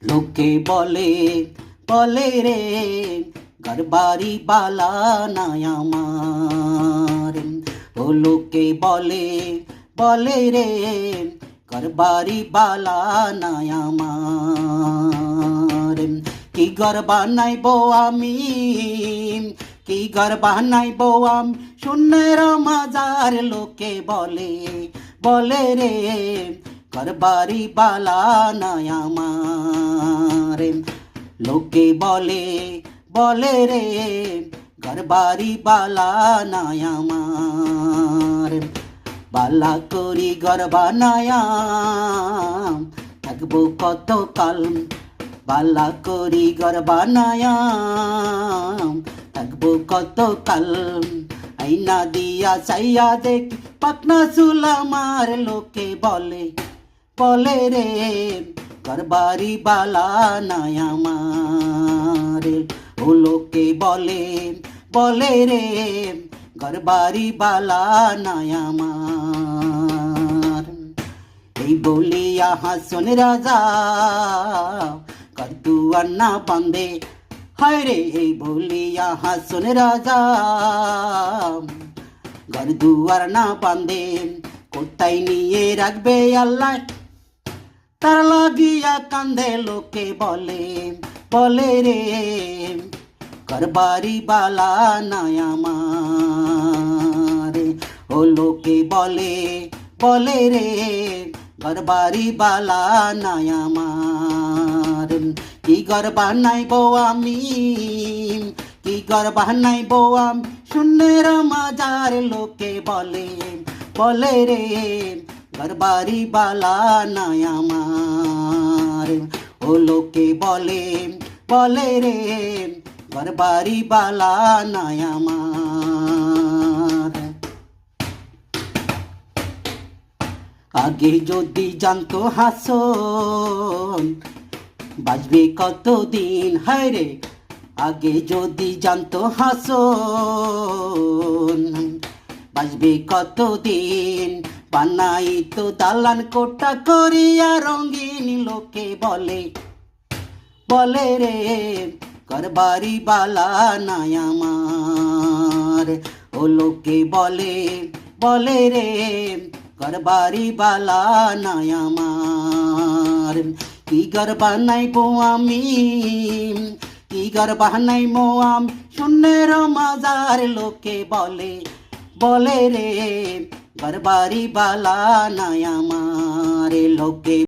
লোকে বলে বলে রে ঘরবাড়ি বালা নাই আমার। ও লোকে বলে বলে রে ঘরবাড়ি বালা নাই আমার। কি ঘর বানাইবো আমি, কি ঘর বানাইবো আমি শূন্যের মাজার। লোকে বলে বলে রে ঘরবাড়ি বালা নাই আমার। লোকে বলে বলে রে ঘরবাড়ি বালা নাই আমার। বালা করি ঘর বানায়া থাকবো কত কাল, বালা করি ঘর বানায়া থাকবো কত কাল। আইনা দিয়া চাইয়া দেখি পাকনা চুল আমার। লোকে বলে বলে রে ঘরবাড়ি বালা নাই আমার। ও লোকে বলে বলে রে ঘরবাড়ি বালা নাই আমার। এই বলিয়া হাসন রাজা ঘর দুয়ার না বাঁধে, হায় রে এই বলিয়া হাসন রাজা ঘর দুয়ার না বাঁধে। কোথায় নিয়ে রাখবে আল্লাহ তার লাগিয়া কান্দে। লোকে বলে বলে রে ঘরবাড়ি বালা নাই আমার। ও লোকে বলে বলে রে ঘরবাড়ি বালা নাই আমার। কি ঘর বানাইবো আমি, কি ঘর বানাইবো আমি শূন্যের মাজার। লোকে বলে বলে রে ঘরবাড়ি বালা নাই আমার। ও লোকে বলে বলে রে ঘরবাড়ি বালা নাই আমার। আগে যদি জানতো হাসন বাঁচবে কতদিন, হায় রে আগে যদি জানতো হাসন বাঁচবে কতদিন। বানাই তো দালান কোটা করিয়া রঙিন। লোকে বলে বলে রে ঘরবাড়ি বালা নাই আমার। ও লোকে বলে বলে রে ঘরবাড়ি বালা নাই আমার। কি ঘর বানাইবো আমি, কি ঘর বানাইবো আমি শূন্যের মাজার। লোকে বলে বলে রে ঘরবাড়ি বালা নাই আমার। লোকে